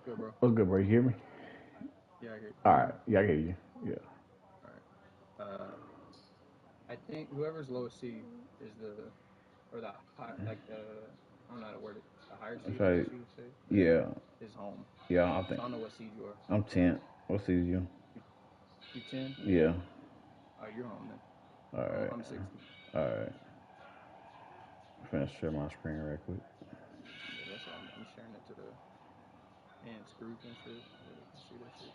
Good, bro. What's good, bro? You hear me? Yeah, I hear you. All right. Yeah, I hear you. Yeah. All right. I think whoever's lowest seed is or the high, like the, I don't know how to word it. The higher seed, I guess you would say. Yeah. Is home. Yeah, I So think. I don't know what seed you are. I'm 10. What seed is you? You 10? Yeah. Oh, you're home then. All right. I'm 60. All right. I'm finna share my screen right quick. Yeah, that's why I'm sharing it to the ants group and shit. So they can see that shit.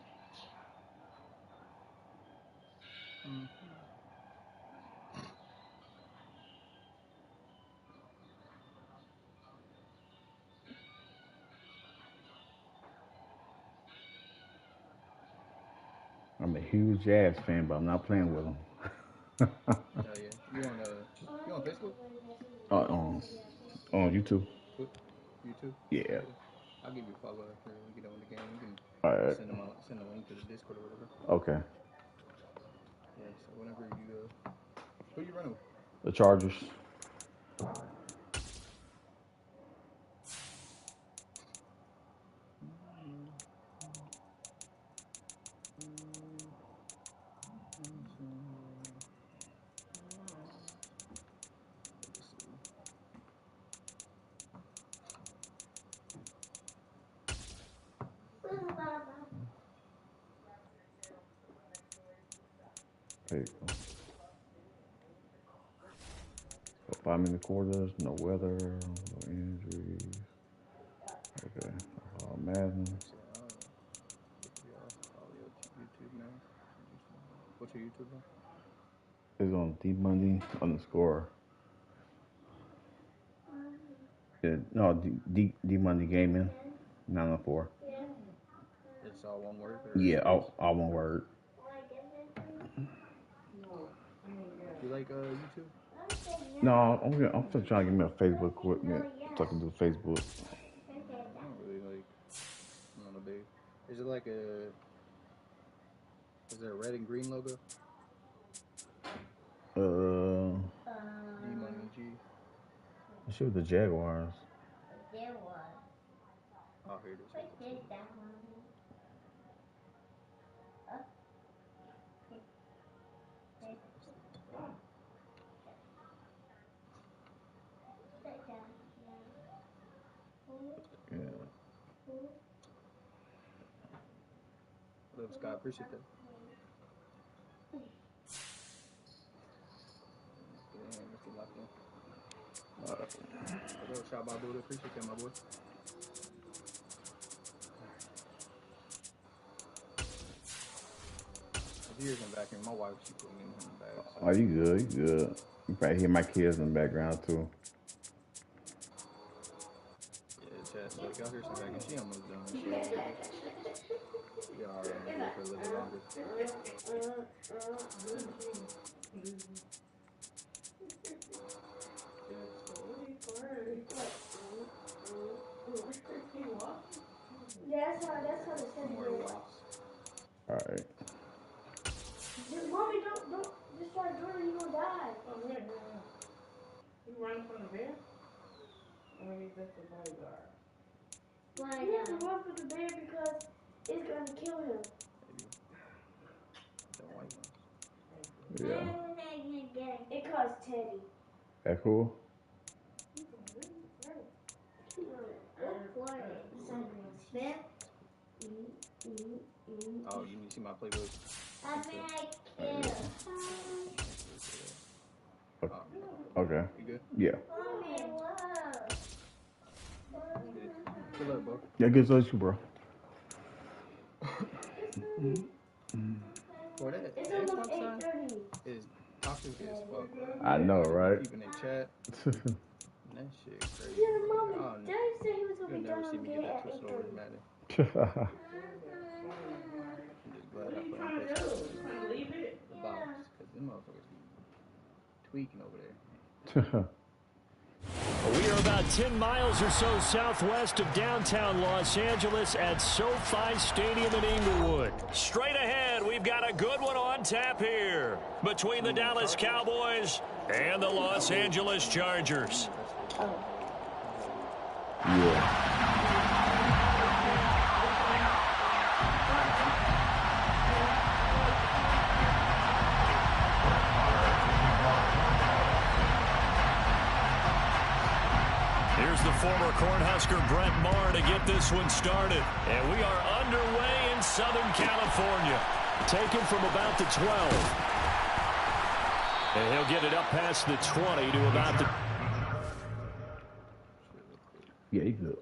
I'm a huge Jazz fan, but I'm not playing with them. Hell yeah. You on Facebook? On YouTube. YouTube? Yeah. Yeah. I'll give you a follow after we get done with the game. You can All right. send a link to the Discord or whatever. Okay. Yeah. So whenever you who you running with? The Chargers. There you go. So 5-minute quarters, no weather, no injuries. Okay. Madden. YouTube now. What's your YouTube on? It's on D-Money_. Yeah, no, D-Money Gaming 904. It's all one word? Yeah, all one word. You like YouTube? No, I'm still trying to get me a Facebook equipment so I can do Facebook. I don't really like. I'm not a big. Is it like a? Is there a red and green logo? D-Money G. I shoot the Jaguars. Oh, here it is. Yeah. What up, Scott? Appreciate that. Mr. Locked in. What up, Shot by Buddha? Appreciate that, my boy. If you hear him back here, my wife, she put me in the bag. So. Oh, you good, you good. You probably hear my kids in the background, too. Yeah, Chad's like, y'all hear some back and she almost done. She already on the way for a little bit longer. That's how it says. More whites. All right. Mommy, don't just try Jordan, you gonna die. Oh, yeah. You run from the bear? Or maybe that's the bodyguard. Why you have to run from the bear because it's gonna kill him. The white ones. Yeah. It calls Teddy. That cool? Oh, you need to see my playbook? Okay. You good? Yeah. Good luck, bro. Yeah, good luck, you, bro. Boy, that Xbox side is toxic as fuck, bro. I know, right? Keeping in chat. That shit crazy. Yeah, Mommy, Daddy said he was gonna You'll be never down see me get that twisted over Madden. I'm just glad I put on Facebook the box, because them motherfuckers be tweaking over there. We are about 10 miles or so southwest of downtown Los Angeles at SoFi Stadium in Inglewood. Straight ahead, we've got a good one on tap here between the Dallas Cowboys and the Los Angeles Chargers. Yeah. former Cornhusker Brett Maher to get this one started. And we are underway in Southern California. Taken from about the 12. And he'll get it up past the 20 to about the... Yeah, he's good.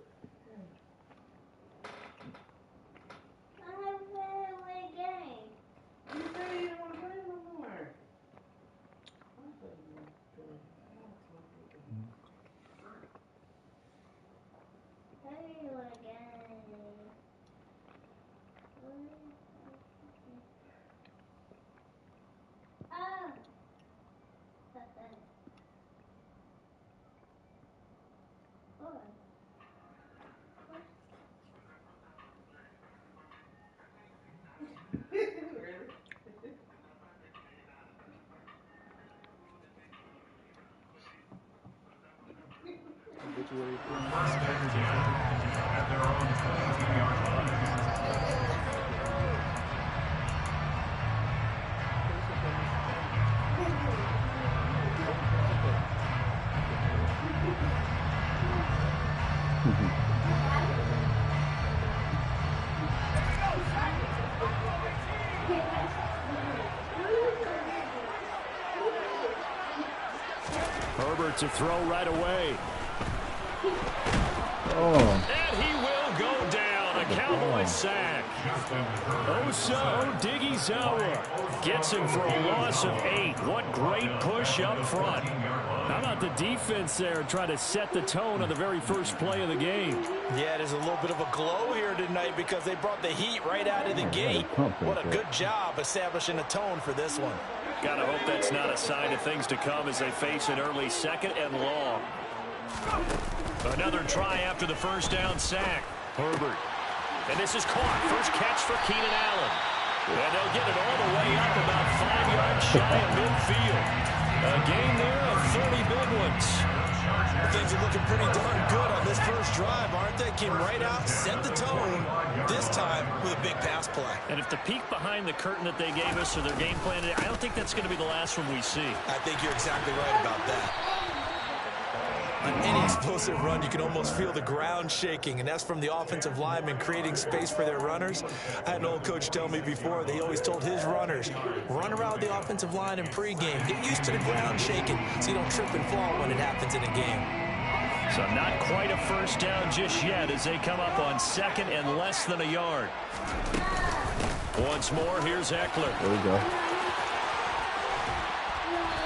Obituary. Herbert to throw right away. Oh. And he will go down. A Cowboy sack. Osa Odighizuwa gets him for a loss of 8. What great push up front. How about the defense there trying to set the tone on the very first play of the game? Yeah, there's a little bit of a glow here tonight because they brought the heat right out of the gate. What a good job establishing a tone for this one. Gotta hope that's not a sign of things to come as they face an early second and long. Another try after the first down sack. Herbert. And this is caught. First catch for Keenan Allen. And they'll get it all the way up about 5 yards shy of midfield. A gain there of 30 big ones. Things are looking pretty darn good on this first drive, aren't they? Came right out, set the tone, this time with a big pass play. And if the peek behind the curtain that they gave us or their game plan, I don't think that's going to be the last one we see. I think you're exactly right about that. On any explosive run, you can almost feel the ground shaking, and that's from the offensive linemen creating space for their runners. I had an old coach tell me before, he always told his runners, run around the offensive line in pregame. Get used to the ground shaking so you don't trip and fall when it happens in a game. So not quite a first down just yet as they come up on second and less than a yard. Once more, here's Eckler. There we go.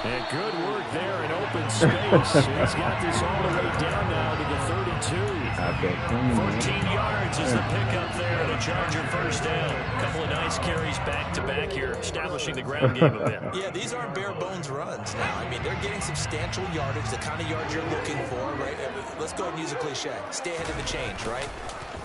And good work there in open space. He's got this all the way down now to the 32. 14 yards is the pickup there to Charger first down. A couple of nice carries back-to-back here, establishing the ground game a bit. Yeah, these aren't bare-bones runs now. I mean, they're getting substantial yardage, the kind of yards you're looking for, right? Let's go ahead and use a cliche. Stay ahead of the change, right?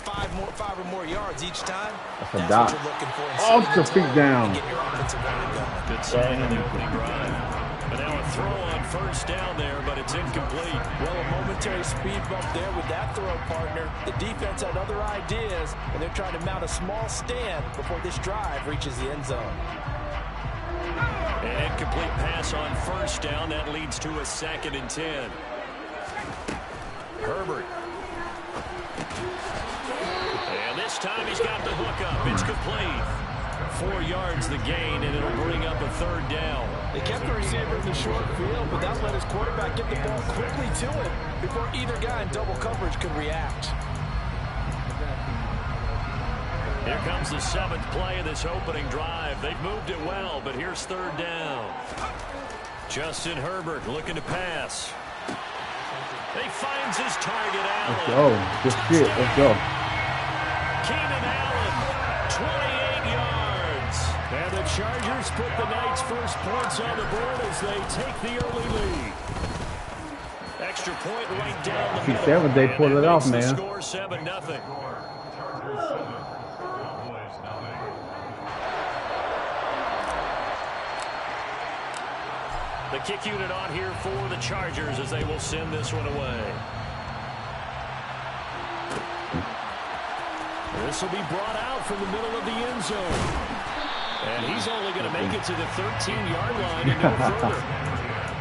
5 or more yards each time. That's what you're looking for. Off the feet down. Get your offensive line going. Good sign of the opening drive. But now a throw on first down there, but it's incomplete. Well, a momentary speed bump there with that throw, partner. The defense had other ideas, and they're trying to mount a small stand before this drive reaches the end zone. An incomplete pass on first down. That leads to a 2nd and 10. Herbert. And this time he's got the hook up. It's complete. 4 yards the gain, and it'll bring up a 3rd down. They kept the receiver in the short field, but that let his quarterback get the ball quickly to him before either guy in double coverage could react. Here comes the 7th play of this opening drive. They've moved it well, but here's 3rd down. Justin Herbert looking to pass. He finds his target, Allen. Let's go. Good shit. Let's go. Keenan Allen, 28 yards. And the Chargers put the night's first points on the board as they take the early lead. Extra point right down the middle. 7, they pulled it off, man. Score 7-0. The kick unit on here for the Chargers as they will send this one away. This will be brought out from the middle of the end zone. And he's only going to make it to the 13-yard line and no further.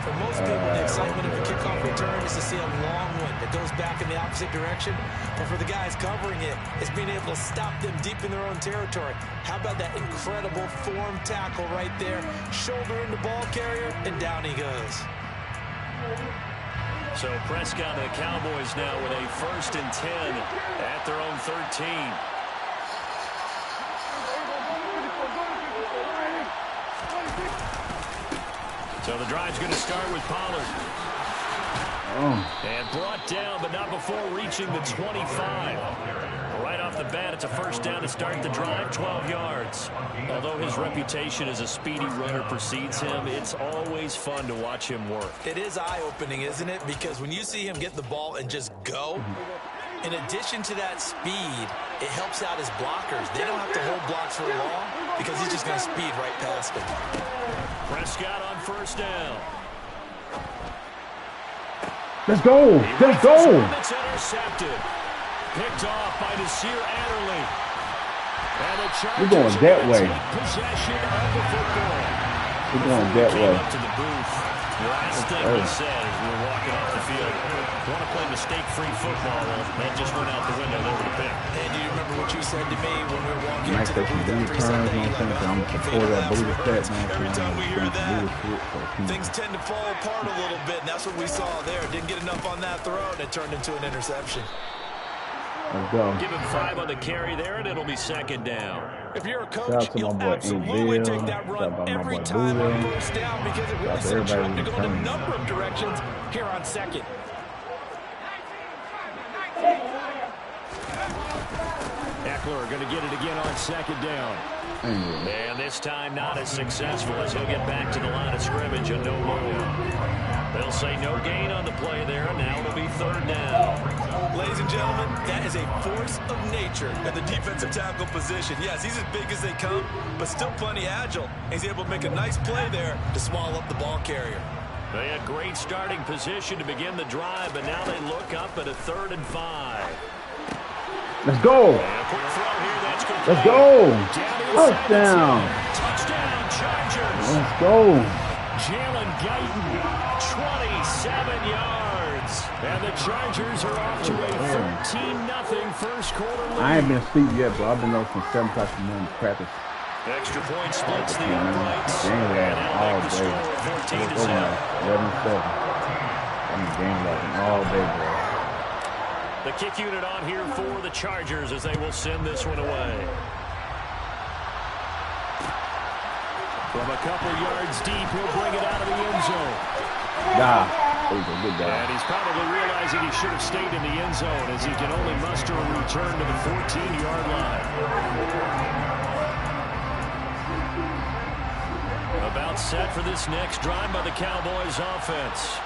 For most people, the excitement of a kickoff return is to see a long one that goes back in the opposite direction. But for the guys covering it, it's being able to stop them deep in their own territory. How about that incredible form tackle right there? Shoulder in the ball carrier, and down he goes. So Prescott and the Cowboys now with a 1st and 10 at their own 13. So the drive's going to start with Pollard. And brought down, but not before reaching the 25. Right off the bat, it's a 1st down to start the drive, 12 yards. Although his reputation as a speedy runner precedes him, it's always fun to watch him work. It is eye-opening, isn't it? Because when you see him get the ball and just go, in addition to that speed, it helps out his blockers. They don't have to hold blocks for long because he's just going to speed right past them. Prescott on 1st down. Let's go. Let's go. It's intercepted. Picked off by Nasir Adderley. And the Chargers We're going that way. Possession of the football. We're going that way. Up to the booth. The last thing he said as we were walking off the field, want to play mistake-free football. Well, that just went out the window. They were the pick. And do you remember what you said to me when we were walking Nice to the booth after he said that? I'm a supporter of Booty Stat, man. Every time we hear that, things tend to fall apart a little bit, and that's what we saw there. Didn't get enough on that throw, and it turned into an interception. Let's go. Give him 5 on the carry there, and it'll be 2nd down. If you're a coach, you'll absolutely take that run every time on 1st down because it really sets you up to go in a number of directions here on 2nd. Eckler going to get it again on 2nd down. And this time not as successful as he'll get back to the line of scrimmage and no more. They'll say no gain on the play there, and now it'll be 3rd down. Ladies and gentlemen, that is a force of nature at the defensive tackle position. Yes, he's as big as they come, but still plenty agile. He's able to make a nice play there to swallow up the ball carrier. They had great starting position to begin the drive, but now they look up at a 3rd and 5. Let's go. Let's go. Touchdown. Touchdown, Chargers. Let's go. Jalen Guyton, 27 yards. And the Chargers are off to a 13-0 first quarter lead. I ain't been asleep yet, bro. I've been up since 7 o'clock in the morning practice. Extra point splits the uprights. Game last all day. 14-7. 11-7. I'm game last all day, bro. The kick unit on here for the Chargers as they will send this one away. From a couple yards deep, he'll bring it out of the end zone. Good guy. And he's probably realizing he should have stayed in the end zone as he can only muster a return to the 14-yard line. About set for this next drive by the Cowboys offense.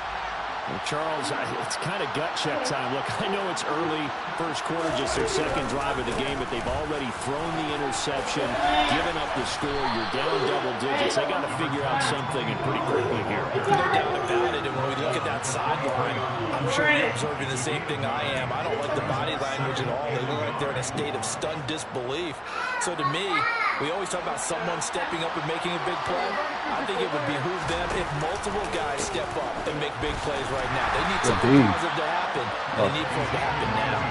Well, Charles, it's kind of gut check time. Look, I know it's early, first quarter, just their 2nd drive of the game, but they've already thrown the interception, given up the score. You're down double digits. They got to figure out something and pretty quickly here. No doubt about it. And when we look at that sideline, I'm sure you're observing the same thing I am. I don't like the body language at all. They look like they're in a state of stunned disbelief. So to me, we always talk about someone stepping up and making a big play. I think it would behoove them if multiple guys step up and make big plays right now. They need something positive to happen, and they need for it to happen now.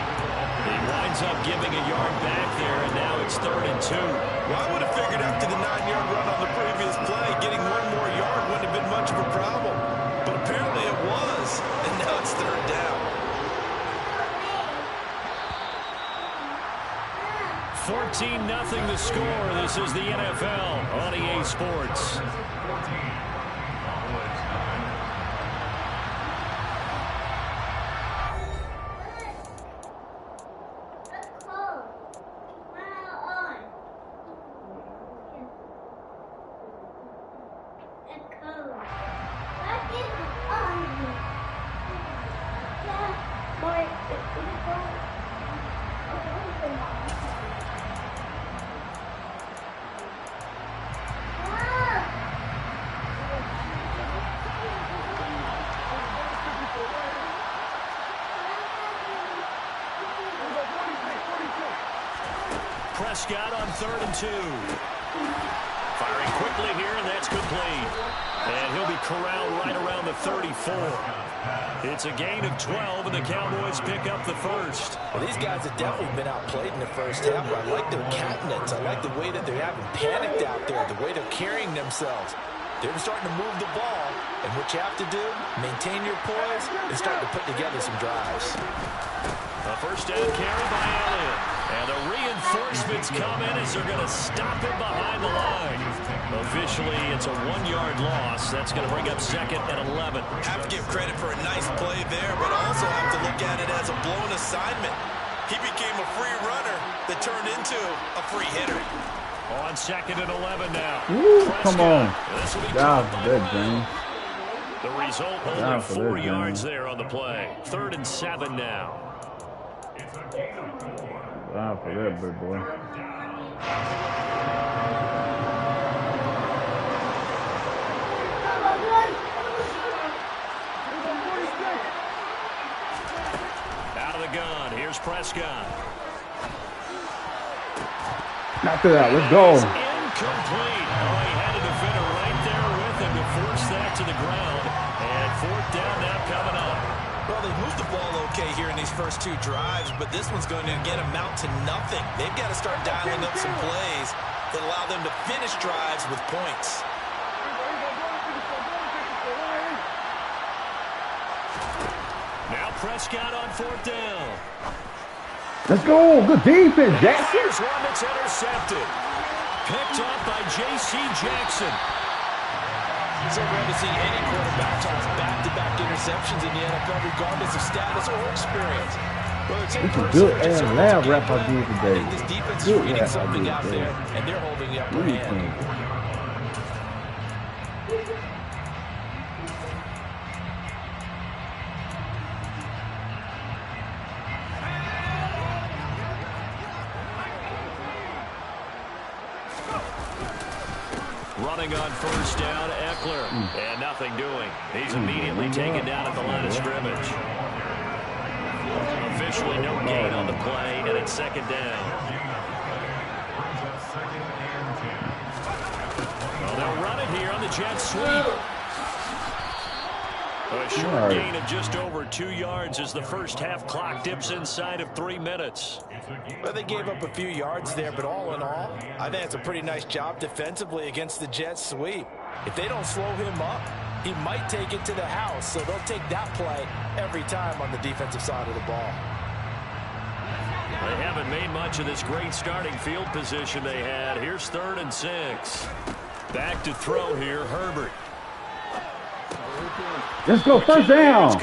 He winds up giving a yard back there, and now it's 3rd and 2. Well, I would have figured after the 9-yard run on the previous play, getting one more yard wouldn't have been much of a problem. But apparently it was, and now it's 3rd down. 14-0 the score. This is the NFL on EA Sports. Prescott on 3rd and 2. Firing quickly here, and that's complete. And he'll be corralled right around the 34. It's a gain of 12, and the Cowboys pick up the first. Well, these guys have definitely been outplayed in the first half. I like their countenance. I like the way that they haven't panicked out there, the way they're carrying themselves. They're starting to move the ball, and what you have to do, maintain your poise, and start to put together some drives. A first down carry by Elliott. And the reinforcements come in as they're going to stop him behind the line. Officially, it's a 1-yard loss. That's going to bring up 2nd and 11. Have to give credit for a nice play there, but also have to look at it as a blown assignment. He became a free runner that turned into a free hitter. On 2nd and 11 now. Woo, come on. God for that, James. The result, only 4 yards there on the play. 3rd and 7 now. God for that, big boy. Out of the gun. Here's Prescott. Knock it out. Let's go. Incomplete. Oh, he had a defender right there with him to force that to the ground. And 4th down now coming up. Well, they moved the ball okay here in these first 2 drives, but this one's going to again amount to nothing. They've got to start dialing up some plays that allow them to finish drives with points. Now Prescott on 4th down. Let's go. Good defense, Jackson. Here's one that's intercepted. Picked up by J.C. Jackson. So rare to see any quarterback toss back-to-back interceptions in the NFL, regardless of status or experience. Well, it's a good ass lab rap I did today. I think this defense is reading something out there, and they're holding the upper hand. Running on 1st down, Eckler. And nothing doing. He's immediately taken down at the line of scrimmage. Officially no gain on the play, and it's 2nd down. Well, they'll run it here on the jet sweep. A short gain of just over 2 yards as the first half clock dips inside of 3 minutes. Well, they gave up a few yards there, but all in all, I think it's a pretty nice job defensively against the jet sweep. If they don't slow him up, he might take it to the house, so they'll take that play every time on the defensive side of the ball. They haven't made much of this great starting field position they had. Here's 3rd and 6. Back to throw here, Herbert. Let's go. 1st down.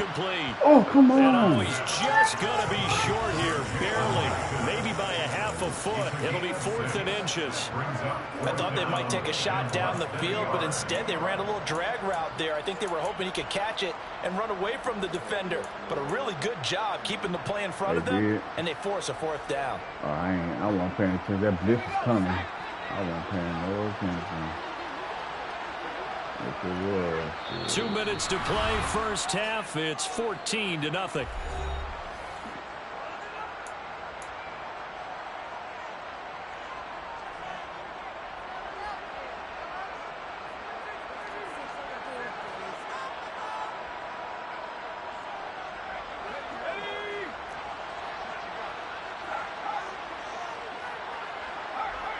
Oh, come on. And he's just going to be short here, barely. Maybe by a half a foot. It'll be 4th and inches. I thought they might take a shot down the field, but instead they ran a little drag route there. I think they were hoping he could catch it and run away from the defender. But a really good job keeping the play in front of them, and they force a 4th down. Oh, I wasn't paying attention. That blitz is coming. I wasn't paying no attention. 2 minutes to play, first half. It's 14-0.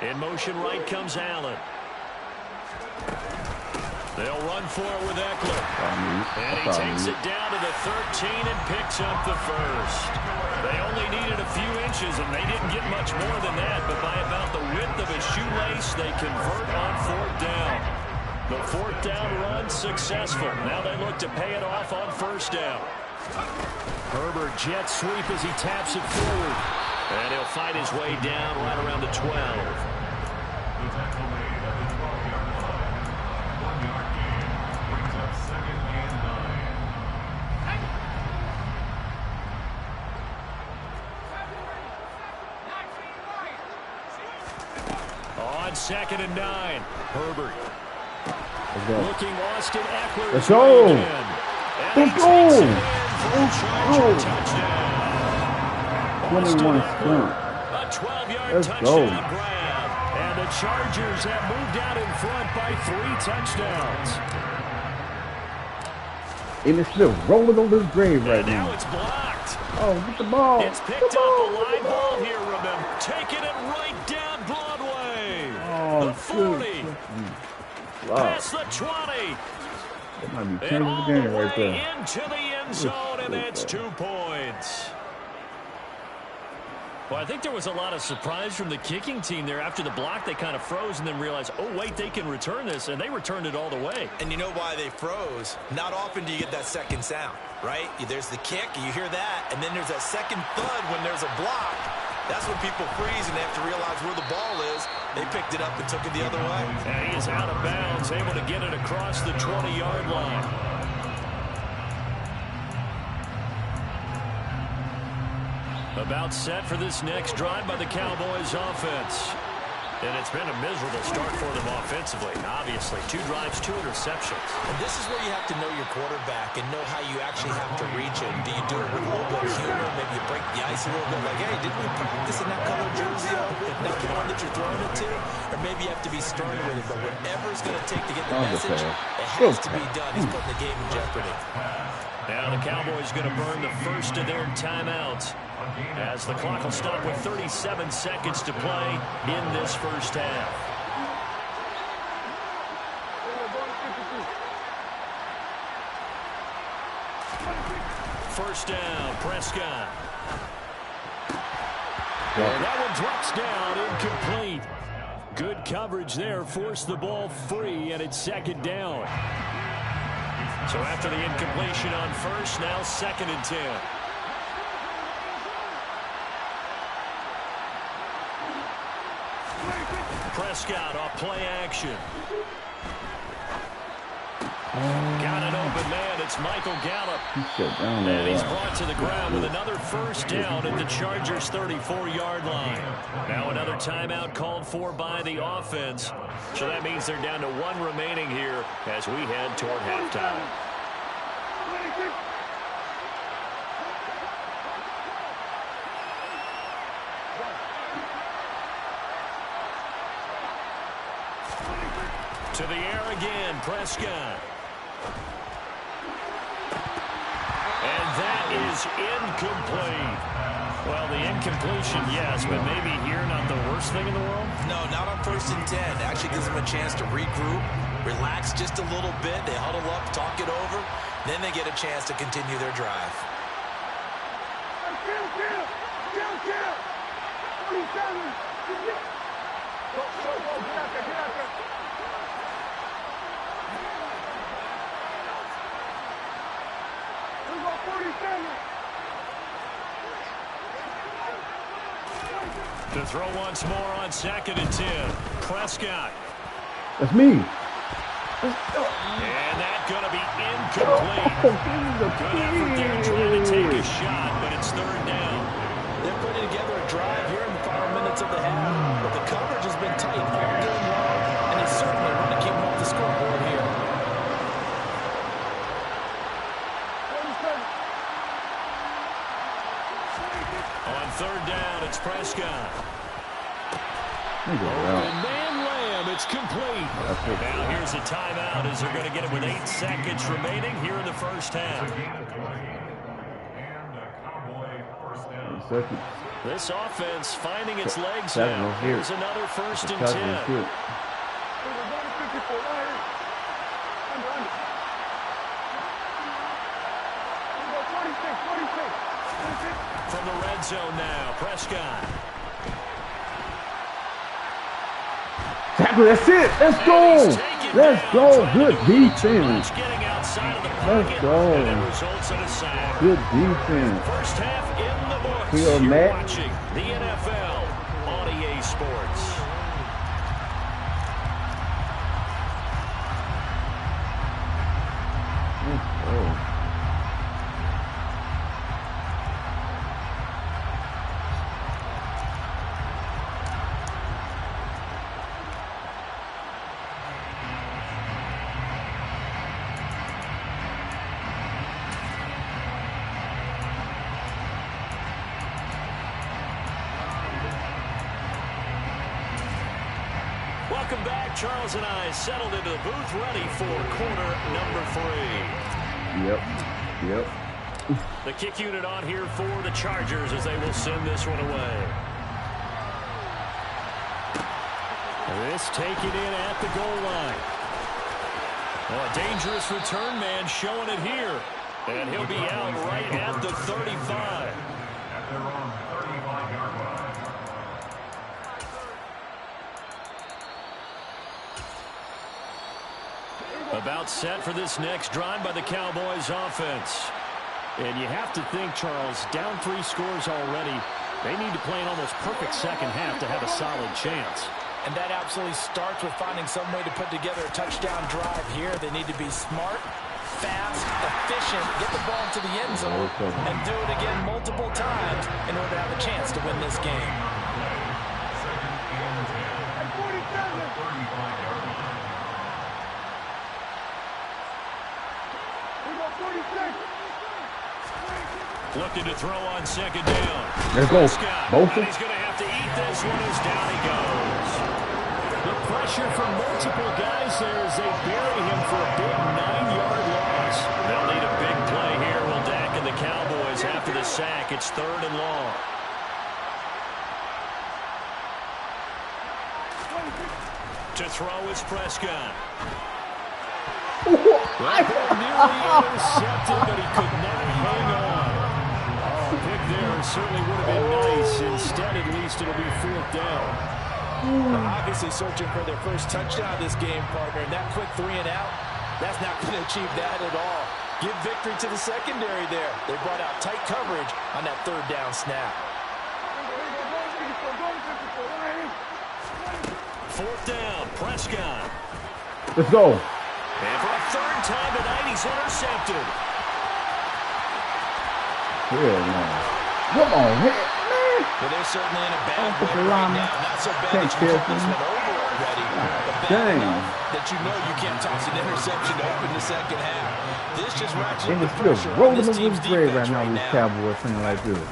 In motion right comes Allen. They'll run for it with Eckler. And he takes it down to the 13 and picks up the first. They only needed a few inches, and they didn't get much more than that. But by about the width of a shoelace, they convert on 4th down. The 4th down run successful. Now they look to pay it off on 1st down. Herbert jet sweep as he taps it forward. And he'll fight his way down right around the 12. On 2nd and 9, Herbert. Looking Austin Eckler. Let's go. Let's go. Touchdown. 21 sprint. A 12-yard touchdown grab. And the The Chargers have moved out in front by 3 touchdowns. And it's still rolling on this grave right and now. Now it's blocked. Oh, get the ball. It's picked up a line ball here, remember. Taking it right down Broadway. Oh, the 40. Past the 20. That might be And changing all the game the right way there. into the end zone, and that's 2 points. Well, I think there was a lot of surprise from the kicking team there. After the block, they kind of froze and then realized, oh, wait, they can return this, and they returned it all the way. And you know why they froze? Not often do you get that second sound, right? There's the kick, you hear that, and then there's that second thud when there's a block. That's when people freeze and they have to realize where the ball is. They picked it up and took it the other way. And he is out of bounds, able to get it across the 20-yard line. About set for this next drive by the Cowboys offense. And it's been a miserable start for them offensively. Obviously, 2 drives, 2 interceptions. And this is where you have to know your quarterback and know how you actually have to reach him. Do you do it with a little bit of humor? Maybe you break the ice a little bit, like, hey, didn't we practice in that color jersey? Not the one that you're throwing it to? Or maybe you have to be stern with it. But whatever it's going to take to get the message, it has to be done. He's putting the game in jeopardy. Now the Cowboys going to burn the first of their timeouts, as the clock will stop with 37 seconds to play in this first half. First down, Prescott. And that one drops down, incomplete. Good coverage there, forced the ball free, and it's second down. So after the incompletion on first, now 2nd and 10. Prescott off play action. Got an open man. It's Michael Gallup. And he's brought to the ground with another first down at the Chargers' 34-yard line. Now another timeout called for by the offense. So that means they're down to 1 remaining here as we head toward halftime. To the air again, Prescott. And that is incomplete. Well, the incompletion, yes, but maybe here not the worst thing in the world? No, not on 1st and 10. Actually gives them a chance to regroup, relax just a little bit. They huddle up, talk it over. Then they get a chance to continue their drive. To throw once more on 2nd and 10. Prescott. That's me. And that's going to be incomplete. Good effort there trying to take a shot, but it's 3rd down. They're putting together a drive here in the final minutes of the half. But the coverage has been tight all game long, and they certainly want to keep them off the scoreboard here. On 3rd down, it's Prescott. Open man Lamb, it's complete. Now here's a timeout as they're going to get it with 8 seconds remaining here in the first half. This offense finding its legs now. Here's another 1st and 10. From the red zone now, Prescott. That's it. Let's go. Let's go. Good defense. Let's go. Good defense. First half in the books. You're watching the NFL on EA Sports. Charles and I settled into the booth ready for quarter number 3. Yep. The kick unit on here for the Chargers as they will send this one away. This taken in at the goal line. Oh, a dangerous return man showing it here. And he'll be out right at the 35. About set for this next drive by the Cowboys offense. And you have to think, Charles, down 3 scores already. They need to play an almost perfect second half to have a solid chance. And that absolutely starts with finding some way to put together a touchdown drive here. They need to be smart, fast, efficient, get the ball to the end zone, and do it again multiple times in order to have a chance to win this game. Looking to throw on second down. Let's go. Both. He's going to have to eat this one as down he goes. The pressure from multiple guys there as they bury him for a big 9-yard loss. They'll need a big play here. Will Dak and the Cowboys after the sack. It's 3rd and long. To throw is Prescott. Well, nearly intercepted, but he could not hang on. Oh, pick there certainly would have been nice. Instead, at least, it'll be 4th down. They're obviously searching for their first touchdown this game, partner. And that quick 3 and out, that's not going to achieve that at all. Give victory to the secondary there. They brought out tight coverage on that 3rd down snap. 4th down, Prescott. Let's go. And for a 3rd time tonight, he's intercepted. Hell no. Come on, man. Well, they're certainly in a bad way right now. Not so bad that you put this one over already. But bad enough that you know you can't toss an interception to open the second half. This just ratchets And the it's still pressure on rolling this over team's the grave right defense now, right these now. Cowboys playing like this.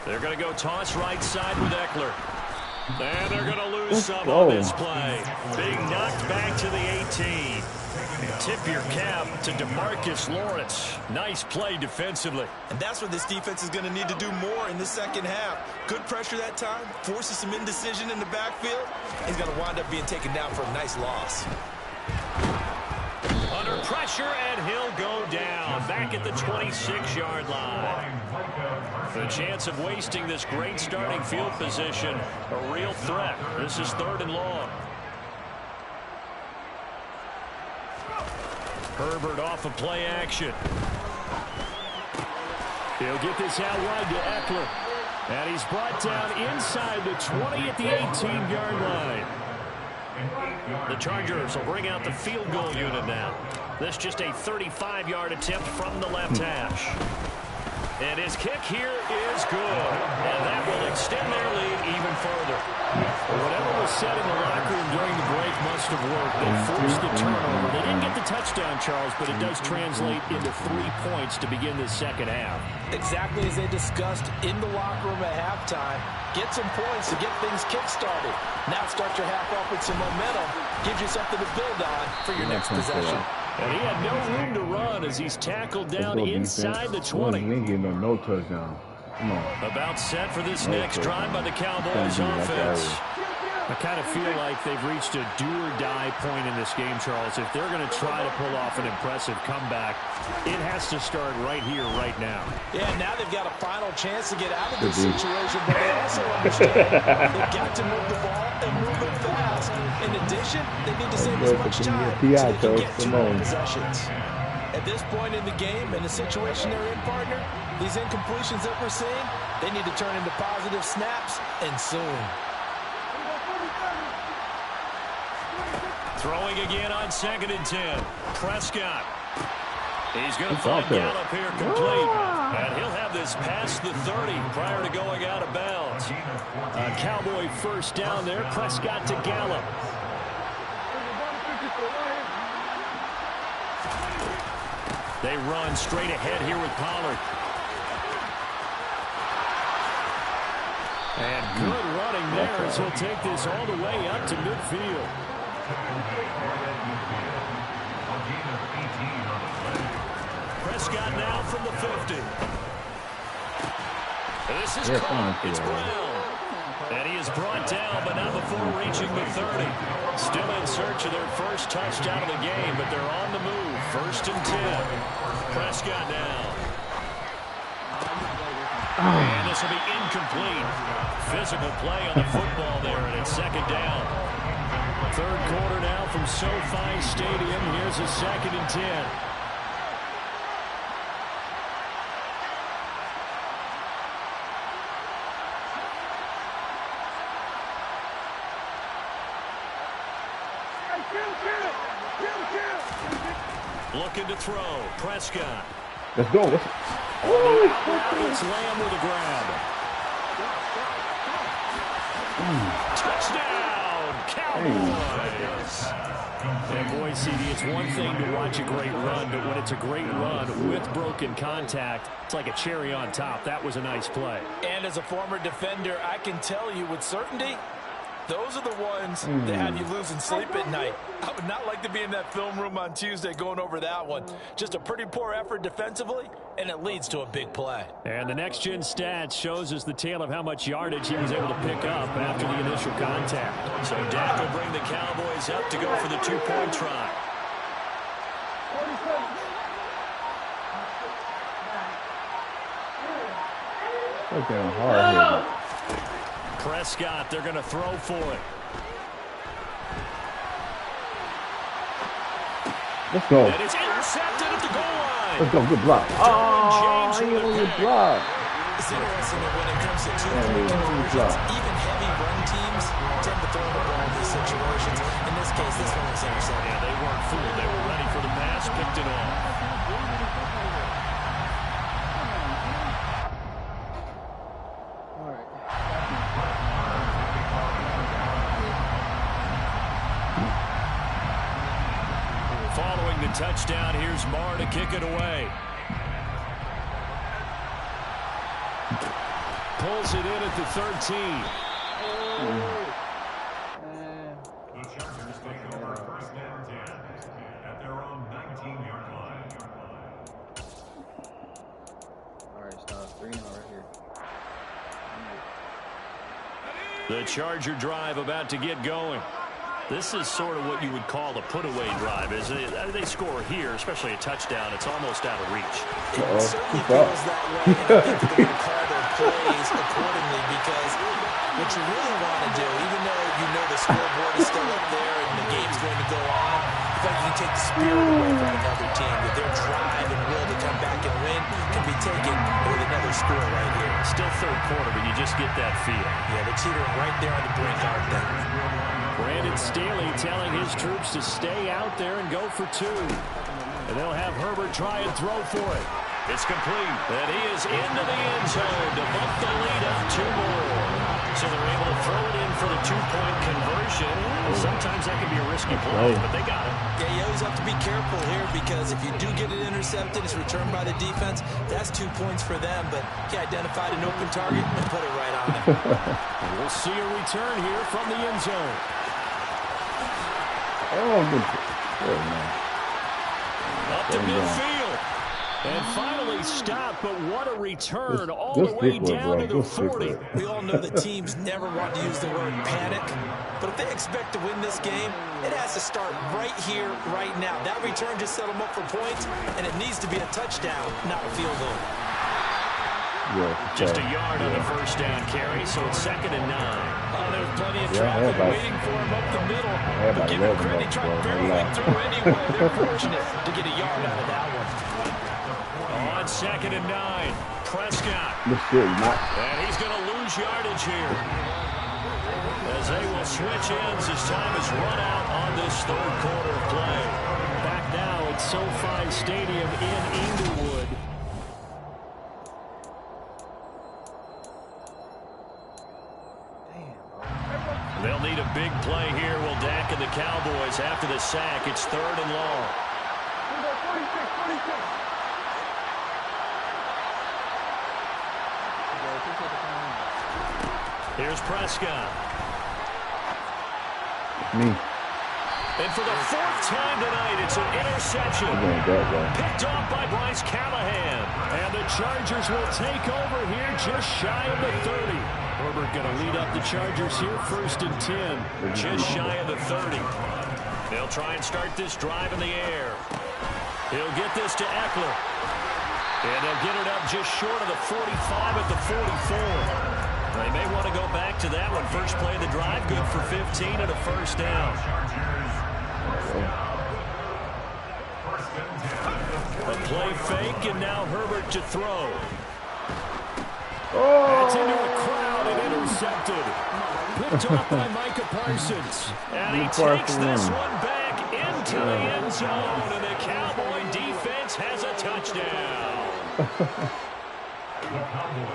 They're going to go toss right side with Eckler. And they're going to lose Let's some go. on this play. Being knocked back to the 18. Tip your cap to DeMarcus Lawrence. Nice play defensively. And that's what this defense is going to need to do more in the second half. Good pressure that time, forces some indecision in the backfield. He's going to wind up being taken down for a nice loss. Under pressure, and he'll go down. Back at the 26-yard line. The chance of wasting this great starting field position, a real threat. This is 3rd and long. Herbert off of play action. He'll get this out wide to Eckler. And he's brought down inside the 20 at the 18-yard line. The Chargers will bring out the field goal unit now. This just a 35-yard attempt from the left hash. And his kick here is good. And that will extend their lead even further. Whatever was said in the locker room during the break must have worked. They forced the turnover. They didn't get the touchdown, Charles, but it does translate into 3 points to begin the second half. Exactly as they discussed in the locker room at halftime. Get some points to get things kick-started. Now start your half off with some momentum. Gives you something to build on for your next possession. And he had no room to run as he's tackled down inside the 20. We ain't getting no touchdown. Come on. About set for this next drive by the Cowboys offense. I kind of feel like they've reached a do-or-die point in this game, Charles. If they're going to try to pull off an impressive comeback, it has to start right here, right now. Yeah, now they've got a final chance to get out of this situation, but they also understand they've got to move the ball and move it fast. In addition, they need to save as much time so they can get 2 more possessions. At this point in the game, in the situation they're in, partner, these incompletions that we're seeing, they need to turn into positive snaps, and soon. Throwing again on 2nd and 10. Prescott. He's going to find Gallup here complete. And he'll have this past the 30 prior to going out of bounds. A Cowboy first down there. Prescott to Gallup. They run straight ahead here with Pollard. And good running there as he'll take this all the way up to midfield. Prescott now from the 50. This is caught. It's Brown. And he is brought down, but not before reaching the 30. Still in search of their first touchdown of the game, but they're on the move. 1st and 10. Prescott now. And this will be incomplete. Physical play on the football there, and it's 2nd down. 3rd quarter now from SoFi Stadium. Here's a 2nd and 10. Looking to throw. Prescott. Let's go. It's Lamb with a grab. Touchdown, Cowboys. And boy, CD, it's one thing to watch a great run, but when it's a great run with broken contact, it's like a cherry on top. That was a nice play. And as a former defender, I can tell you with certainty, those are the ones that have you losing sleep at night. I would not like to be in that film room on Tuesday going over that one. Just a pretty poor effort defensively, and it leads to a big play. And the next-gen stats shows us the tale of how much yardage he was able to pick up after the initial contact. So Dak will bring the Cowboys up to go for the 2-point try. Okay, hard. Prescott, they're going to throw for it. Let's go. And it's intercepted at the goal line. Let's go. Good block. Oh, he only block. It's interesting that when it comes to 2-point conversions, even heavy run teams tend to throw the ball in these situations. In this case, this one was intercepted. Yeah, they weren't fooled. They were ready for the pass, picked it off. Following the touchdown, here's Marr to kick it away. Pulls it in at the 13. The Chargers take over 1st and 10 at their own 19-yard line. All right, stop. 3 now right here. The Charger drive about to get going. This is sort of what you would call a put-away drive, isn't it? They score here, especially a touchdown. It's almost out of reach. It certainly feels that way, and I think they're going to call their plays accordingly because what you really want to do, even though you know the scoreboard is still up there and the game's going to go on, you think you can take the spirit away from another team. That their drive and will to come back and win can be taken with another score right here. Still 3rd quarter, but you just get that feel. Yeah, they're teetering right there on the brink, aren't they? Brandon Staley telling his troops to stay out there and go for 2. And they'll have Herbert try and throw for it. It's complete. And he is into the end zone to bump the lead up 2 more. So they're able to throw it in for the 2-point conversion. Sometimes that can be a risky play, but they got it. Yeah, you always have to be careful here because if you do get it intercepted, it's returned by the defense. That's 2 points for them, but he identified an open target and put it right on him. We'll see a return here from the end zone. Oh, good. Oh, man. Up to midfield. And finally stopped, but what a return all the way down to the 40. We all know that teams never want to use the word panic, but if they expect to win this game, it has to start right here, right now. That return just set them up for points, and it needs to be a touchdown, not a field goal. Yeah, just a yard on the 1st down carry, so it's 2nd and 9. There's plenty of traffic waiting for him up the middle. But give him credit, he tried barreling through anyway. They're fortunate to get a yard out of that one. On 2nd and 9, Prescott. And he's going to lose yardage here. As they will switch ends as time is run out on this 3rd quarter of play. Back now at SoFi Stadium in Inglewood. They'll need a big play here. Will Dak and the Cowboys after the sack. It's 3rd and long. Here's Prescott. Me. And for the 4th time tonight, it's an interception. Picked off by Bryce Callahan. And the Chargers will take over here just shy of the 30. Herbert going to lead up the Chargers here, 1st and 10. Just shy of the 30. They'll try and start this drive in the air. He'll get this to Eckler. And they'll get it up just short of the 45 at the 44. They may want to go back to that one. First play of the drive, good for 15 and a 1st down. A play fake, and now Herbert to throw. That's into a crowd and intercepted. Picked off by Micah Parsons. And he takes this one back into the end zone, and the Cowboy defense has a touchdown.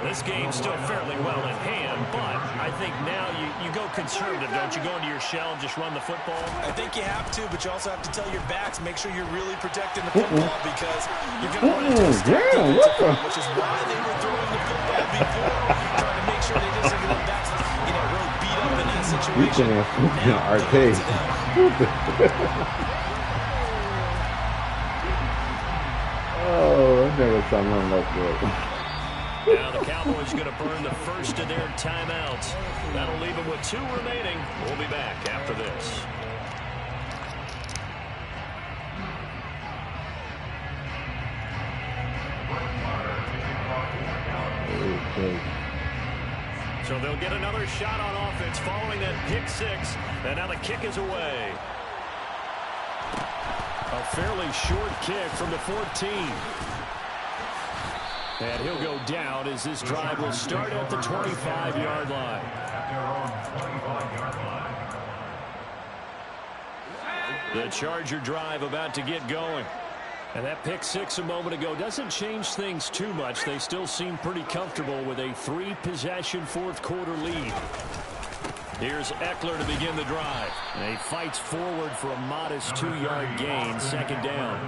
This game's still fairly well in hand, but I think now you go conservative, don't you? Go into your shell and just run the football? I think you have to, but you also have to tell your backs, make sure you're really protecting the football because you're going to run into a stacked defensive front, which is why they were throwing the football before, trying to make sure they didn't get their backs, really beat up in that situation. Oh, I never saw nothing like that. Now the Cowboys going to burn the first of their timeouts. That'll leave them with 2 remaining. We'll be back after this. So they'll get another shot on offense following that pick 6. And now the kick is away. A fairly short kick from the 14. And he'll go down as this drive will start at the 25-yard line. The Charger drive about to get going. And that pick 6 a moment ago doesn't change things too much. They still seem pretty comfortable with a 3-possession 4th-quarter lead. Here's Eckler to begin the drive. And he fights forward for a modest 2-yard gain, 2nd down.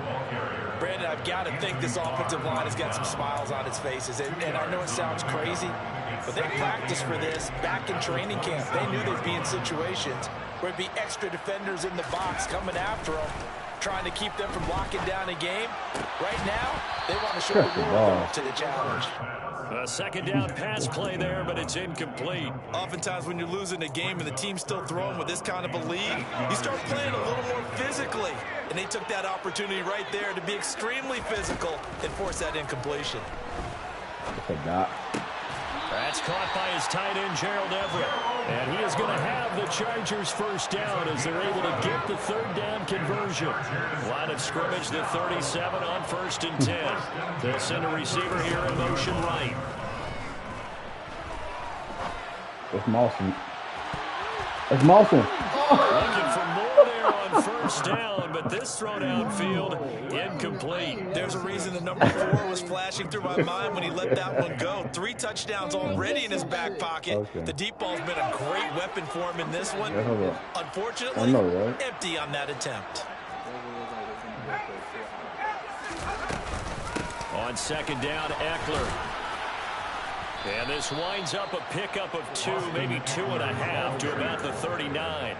Brandon, I've got to think this offensive line has got some smiles on its faces. And I know it sounds crazy, but they practiced for this back in training camp. They knew they'd be in situations where it'd be extra defenders in the box coming after them, trying to keep them from locking down a game. Right now, they want to show the world up to the challenge. A 2nd down pass play there, but it's incomplete. Oftentimes when you're losing a game and the team's still throwing with this kind of a lead, you start playing a little more physically. And they took that opportunity right there to be extremely physical and force that incompletion. That's caught by his tight end, Gerald Everett. And he is going to have the Chargers 1st down as they're able to get the 3rd down conversion. Line of scrimmage, the 37 on 1st and 10. They'll send a receiver here in motion right. That's Mawson. That's Mawson. Looking for more there on 1st down, but this thrown outfield, incomplete. There's a reason the number 4 was flashing through my mind when he let that one go. 3 touchdowns already in his back pocket. Okay. The deep ball's been a great weapon for him in this one. Unfortunately, empty on that attempt. On 2nd down, Eckler. And this winds up a pickup of 2, maybe 2.5 to about the 39.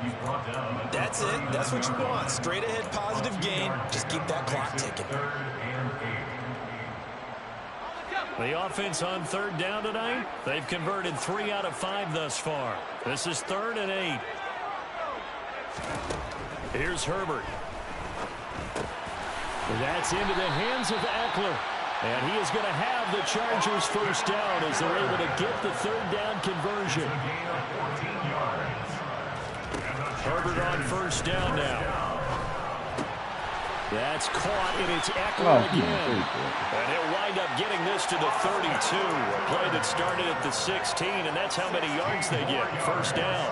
That's it. That's what you want. Straight ahead positive gain. Just keep that clock ticking. The offense on 3rd down tonight, they've converted 3 out of 5 thus far. This is 3rd and 8. Here's Herbert. That's into the hands of Eckler. And he is going to have the Chargers 1st down as they're able to get the 3rd down conversion. Herbert on 1st down now. That's caught, and it's Eckler again. And he'll wind up getting this to the 32. A play that started at the 16, and that's how many yards they get. 1st down.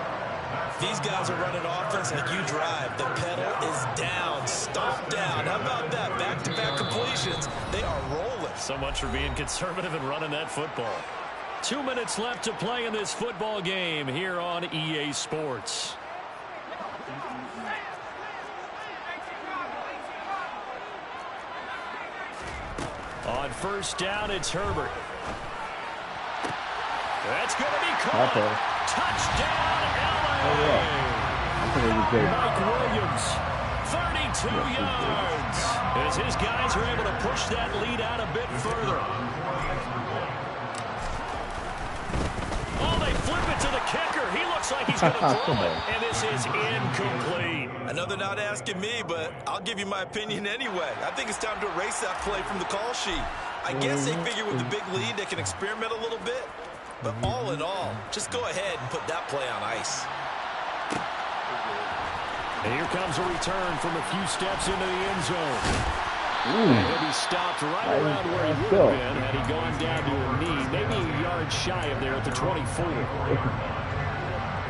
These guys are running offense like you drive. The pedal is down, stomp down. How about that? Back-to-back completions. They are rolling. So much for being conservative and running that football. 2 minutes left to play in this football game here on EA Sports. On 1st down, it's Herbert. That's going to be caught. Touchdown, LA. Mike Williams, 32 yards, as his guys are able to push that lead out a bit further. Oh, they flip it to the kicker. He looks like he's going to throw it, and this is incomplete. I know they're not asking me, but I'll give you my opinion anyway. I think it's time to erase that play from the call sheet. I guess they figure with the big lead they can experiment a little bit. But all in all, just go ahead and put that play on ice. And here comes a return from a few steps into the end zone. He'll be stopped right around where he would have been had he gone down to a knee, maybe a yard shy of there at the 24.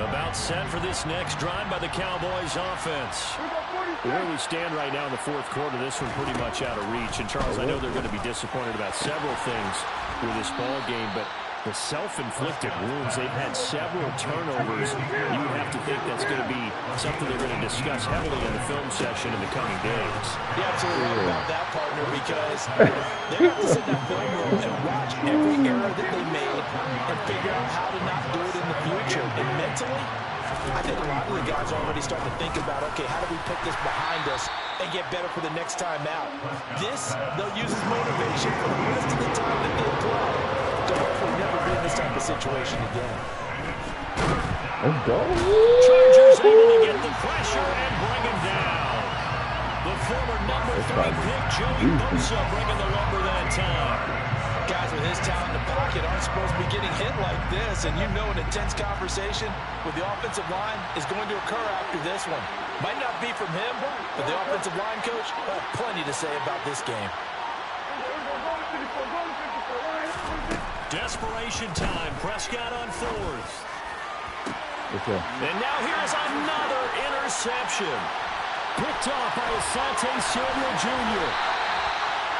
About set for this next drive by the Cowboys offense. Where we stand right now in the fourth quarter, this one pretty much out of reach. And Charles, I know they're going to be disappointed about several things with this ball game, but the self-inflicted wounds, they've had several turnovers. You would have to think that's going to be something they're going to discuss heavily in the film session in the coming days. You're absolutely right about that, partner, because they're going to sit in that film room and watch every error that they made and figure out how to not do it in the future. And mentally, I think a lot of the guys are already starting to think about, okay, how do we put this behind us and get better for the next time out? This, they'll use as motivation for the rest of the time that they play. Don't hopefully never be in this type of situation again. Let's go. Chargers able to get the pressure and bring him down. The former number 3 pick, Joey Bosa, bringing the lumber that time. Guys with his talent in the pocket aren't supposed to be getting hit like this, and you know an intense conversation with the offensive line is going to occur after this one. Might not be from him, but the offensive line coach will have plenty to say about this game. Desperation time. Prescott on 4th. Okay. And now here's another interception. Picked off by Asante Samuel Jr.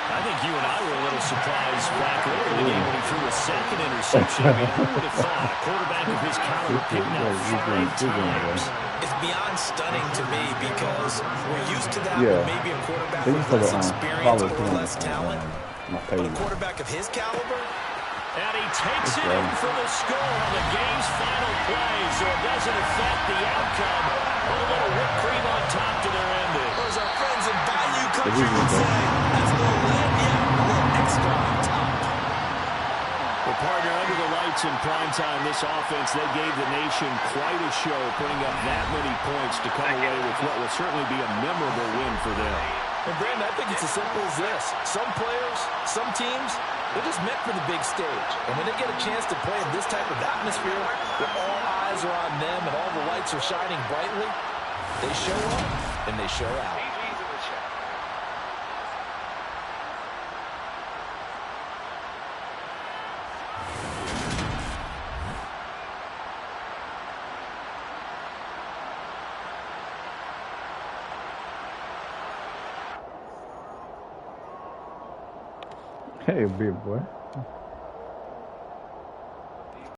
I think you and I were a little surprised back earlier in the game when he threw a second interception. I mean, who would have thought a quarterback of his caliber picked out 5 times? It's beyond stunning to me because we're used to that with maybe a quarterback with less experience or less talent. But a quarterback of his caliber? And he takes it in for the score on the game's final play, so it doesn't affect the outcome. Put a little whipped cream on top to their ending. Or as our friends in Bayou Country would say, that's a little lanyard, a little extra on top. Well, partner, under the lights in primetime, this offense, they gave the nation quite a show, putting up that many points to come away with what will certainly be a memorable win for them. And, Brandon, I think it's as simple as this. Some players, some teams, they're just meant for the big stage. And when they get a chance to play in this type of atmosphere, where all eyes are on them and all the lights are shining brightly, they show up and they show out. Hey, big boy.